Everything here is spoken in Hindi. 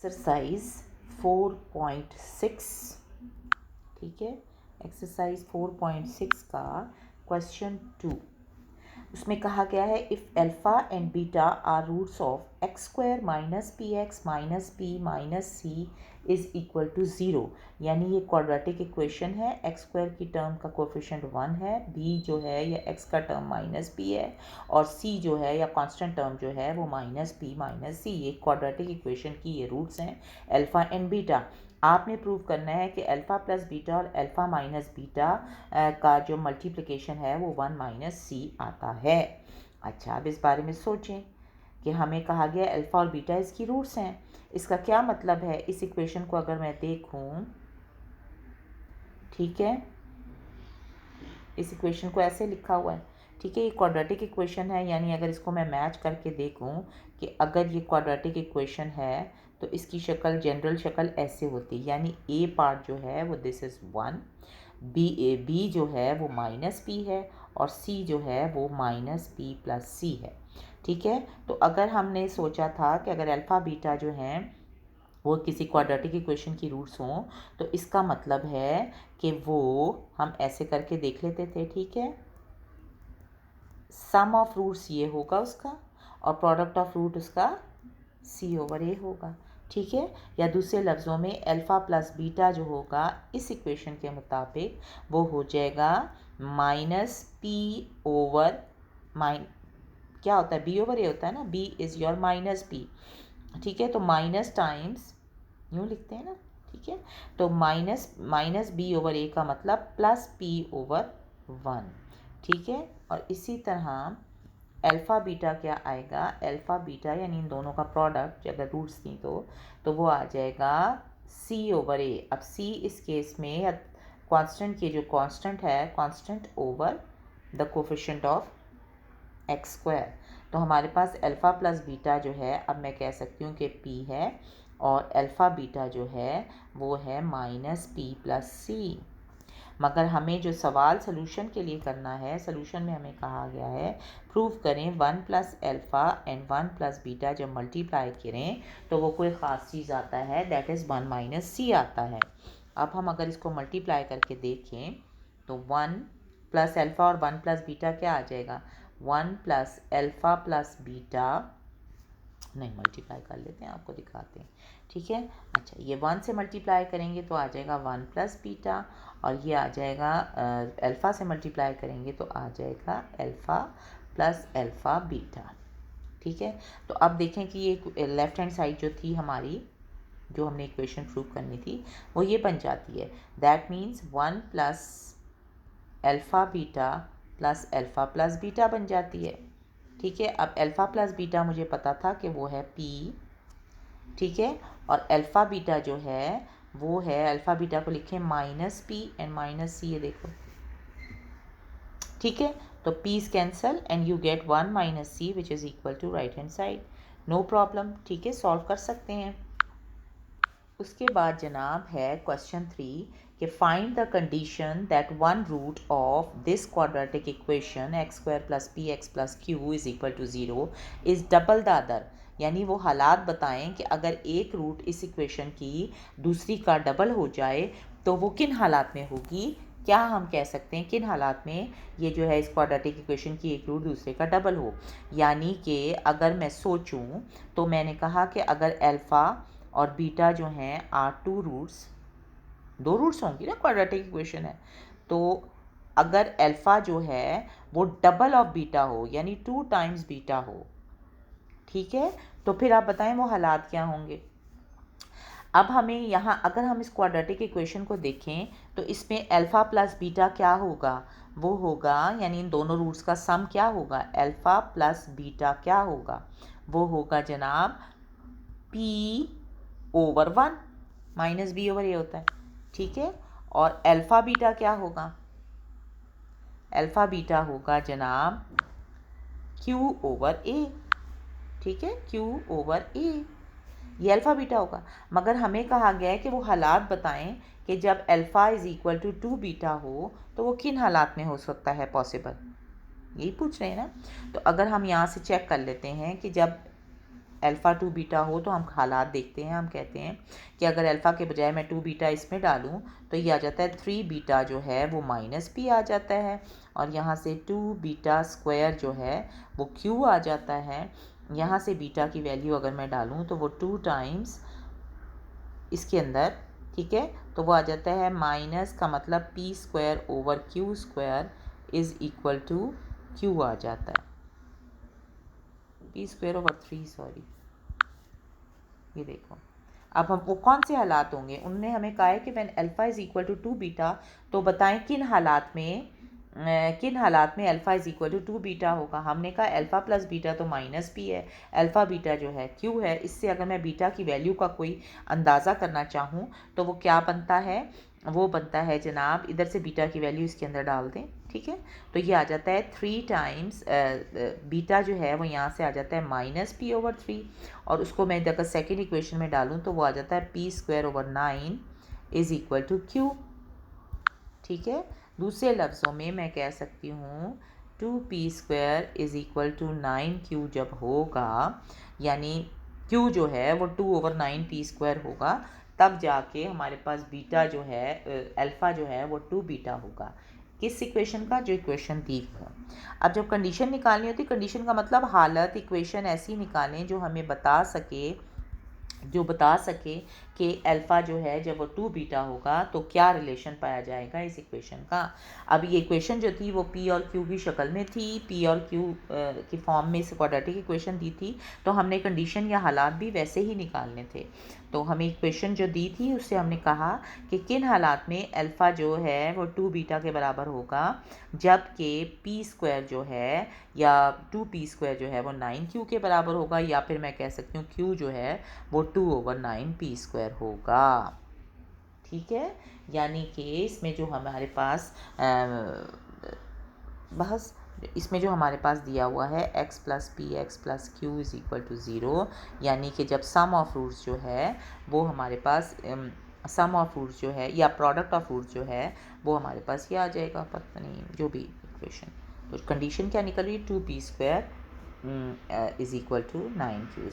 एक्सरसाइज 4.6, ठीक है, एक्सरसाइज 4.6 का क्वेश्चन 2। उसमें कहा गया है if alpha and beta are roots of x square minus p x minus p minus c is equal to zero, यानी ये क्वाड्रेटिक इक्वेशन है। एक्स स्क्वायर की टर्म का कोफिशिएंट 1 है, बी जो है या एक्स का टर्म माइनस पी है, और सी जो है या कांस्टेंट टर्म जो है वो माइनस पी माइनस सी। ये क्वाड्रेटिक इक्वेशन की ये रूट्स हैं अल्फ़ा एंड बीटा। आपने प्रूव करना है कि अल्फ़ा प्लस बीटा और अल्फ़ा माइनस बीटा का जो मल्टीप्लिकेशन है वो 1 माइनस सी आता है। अच्छा, अब इस बारे में सोचें कि हमें कहा गया अल्फ़ा और बीटा इसकी रूट्स हैं। इसका क्या मतलब है? इस इक्वेशन को अगर मैं देखूं, ठीक है, इस इक्वेशन को ऐसे लिखा हुआ है, ठीक है, ये क्वाड्रेटिक इक्वेशन है, यानी अगर इसको मैं मैच करके देखूं कि अगर ये क्वाड्रेटिक इक्वेशन है तो इसकी शक्ल, जनरल शक्ल ऐसे होती है, यानी ए पार्ट जो है वो दिस इज़ 1, बी जो है वो माइनस पी है, और सी जो है वो माइनस पी प्लस सी है, ठीक है। तो अगर हमने सोचा था कि अगर अल्फ़ा बीटा जो हैं वो किसी क्वाड्रेटिक इक्वेशन की रूट्स हों, तो इसका मतलब है कि वो हम ऐसे करके देख लेते थे, ठीक है, सम ऑफ रूट्स ये होगा उसका, और प्रोडक्ट ऑफ रूट उसका सी ओवर ए होगा, ठीक है। या दूसरे लफ्ज़ों में अल्फ़ा प्लस बीटा जो होगा इस इक्वेशन के मुताबिक वो हो जाएगा माइनस पी ओवर क्या होता है, बी ओवर ए होता है ना, b is your minus p, ठीक है। तो माइनस टाइम्स यूँ लिखते हैं ना, ठीक है, तो माइनस बी ओवर ए का मतलब प्लस पी ओवर 1, ठीक है। और इसी तरह अल्फ़ा बीटा क्या आएगा, अल्फ़ा बीटा यानी इन दोनों का प्रोडक्ट अगर रूट्स थी तो वो आ जाएगा सी ओवर ए। अब सी इस केस में या कांस्टेंट की जो कांस्टेंट है, constant over the coefficient of x square. तो हमारे पास अल्फ़ा प्लस बीटा जो है, अब मैं कह सकती हूँ कि पी है, और अल्फ़ा बीटा जो है वो है माइनस पी प्लस सी। मगर हमें जो सवाल सलूशन के लिए करना है, सलूशन में हमें कहा गया है प्रूव करें 1 plus alpha and 1 plus beta जब मल्टीप्लाई करें तो वो कोई ख़ास चीज़ आता है, दैट इज़ 1 माइनस सी आता है। अब हम अगर इसको मल्टीप्लाई करके देखें तो 1 प्लस अल्फ़ा और 1 प्लस बीटा क्या आ जाएगा, 1 प्लस अल्फ़ा प्लस बीटा, नहीं मल्टीप्लाई कर लेते हैं, आपको दिखाते हैं, ठीक है। अच्छा, ये 1 से मल्टीप्लाई करेंगे तो आ जाएगा 1 प्लस बीटा, और ये आ जाएगा अल्फ़ा से मल्टीप्लाई करेंगे तो आ जाएगा अल्फ़ा प्लस अल्फ़ा बीटा, ठीक है। तो अब देखें कि ये लेफ़्ट हैंड साइड जो थी हमारी, जो हमने इक्वेशन प्रूव करनी थी, वो ये बन जाती है, that means 1 plus alpha beta plus alpha plus beta बन जाती है, ठीक है। अब अल्फ़ा प्लस बीटा मुझे पता था कि वो है पी, ठीक है, और अल्फ़ा बीटा जो है वो है, अल्फ़ा बीटा को लिखें minus p and minus c, ये देखो, ठीक है। तो p's cancel and you get 1 minus c which is equal to right hand side, no problem, ठीक है, सॉल्व कर सकते हैं। उसके बाद जनाब है क्वेश्चन 3 कि find the condition that one root of this quadratic equation x square plus p x plus q is equal to zero is double the other, यानी वो हालात बताएं कि अगर एक रूट इस इक्वेशन की दूसरी का डबल हो जाए तो वो किन हालात में होगी। क्या हम कह सकते हैं किन हालात में ये जो है इस क्वाड्रेटिक इक्वेशन की एक रूट दूसरे का डबल हो, यानी कि अगर मैं सोचूं तो मैंने कहा कि अगर अल्फ़ा और बीटा जो हैं आर टू रूट्स, दो रूट्स होंगी ना, क्वाड्रेटिक इक्वेशन है, तो अगर अल्फ़ा जो है वो डबल ऑफ बीटा हो यानी 2 टाइम्स बीटा हो, ठीक है, तो फिर आप बताएं वो हालात क्या होंगे। अब हमें यहाँ अगर हम इस क्वाड्रेटिक इक्वेशन को देखें तो इसमें अल्फ़ा प्लस बीटा क्या होगा, वो होगा, यानी इन दोनों रूट्स का सम क्या होगा, अल्फ़ा प्लस बीटा क्या होगा, वो होगा जनाब P over 1 minus B over A होता है, ठीक है। और अल्फ़ा बीटा क्या होगा, अल्फ़ा बीटा होगा जनाब क्यू ओवर ए, ठीक है, क्यू ओवर ए, ये अल्फ़ा बीटा होगा। मगर हमें कहा गया है कि वो हालात बताएं कि जब alpha is equal to 2 beta हो तो वो किन हालात में हो सकता है पॉसिबल, यही पूछ रहे हैं ना। तो अगर हम यहाँ से चेक कर लेते हैं कि जब अल्फ़ा टू बीटा हो तो हम हालात देखते हैं। हम कहते हैं कि अगर अल्फ़ा के बजाय मैं टू बीटा इसमें डालूं तो ये आ जाता है थ्री बीटा जो है वो माइनस पी आ जाता है, और यहाँ से टू बीटा स्क्वायर जो है वो क्यू आ जाता है। यहाँ से बीटा की वैल्यू अगर मैं डालूं तो वो टू टाइम्स इसके अंदर, ठीक है, तो वो आ जाता है माइनस का मतलब P square over Q square is equal to Q आ जाता है, P square over three, sorry, ये देखो। अब हम वो कौन से हालात होंगे, उनने हमें कहा है कि when alpha is equal to two beta, तो बताएं किन हालात में alpha is equal to two beta होगा। हमने कहा अल्फ़ा प्लस बीटा तो माइनस पी है, अल्फ़ा बीटा जो है क्यू है। इससे अगर मैं बीटा की वैल्यू का कोई अंदाज़ा करना चाहूँ तो वो क्या बनता है, वो बनता है जनाब, इधर से बीटा की वैल्यू इसके अंदर डाल दें, ठीक है, तो ये आ जाता है थ्री टाइम्स बीटा जो है वो यहाँ से आ जाता है माइनस पी ओवर थ्री, और उसको मैं अगर सेकेंड इक्वेशन में डालूँ तो वो आ जाता है P square over nine is equal to q, ठीक है। दूसरे लफ्ज़ों में मैं कह सकती हूँ two p square is equal to nine q जब होगा, यानी क्यू जो है वो two over nine p square होगा, तब जाके हमारे पास बीटा जो है अल्फ़ा जो है वो टू बीटा होगा। किस इक्वेशन का, जो इक्वेशन दी है। अब जब कंडीशन निकालनी होती, कंडीशन का मतलब हालत, इक्वेशन ऐसी निकालें जो हमें बता सके कि अल्फ़ा जो है जब वो टू बीटा होगा तो क्या रिलेशन पाया जाएगा इस इक्वेशन का। अब ये इक्वेशन जो थी वो पी और क्यू की शक्ल में थी, पी और क्यू की फॉर्म में इस क्वाड्रेटिक इक्वेशन दी थी, तो हमने कंडीशन या हालात भी वैसे ही निकालने थे। तो हमें इक्वेशन जो दी थी उससे हमने कहा कि किन हालात में अल्फ़ा जो है वो टू बीटा के बराबर होगा, जबकि पी स्क्वायर जो है या टू पी स्क्वायर जो है वो नाइन क्यू के बराबर होगा, या फिर मैं कह सकती हूँ क्यू जो है वो two over nine p square होगा, ठीक है। यानी कि इसमें जो हमारे पास बस इसमें जो हमारे पास दिया हुआ है x plus p x plus q is equal to zero, यानी कि जब सम ऑफ रूट्स जो है वो हमारे पास सम ऑफ रूट्स जो है या प्रोडक्ट ऑफ रूट्स जो है वो हमारे पास ये आ जाएगा, पता नहीं जो भी इक्वेशन। तो कंडीशन क्या निकल रही है, two p square is equal to nine Q.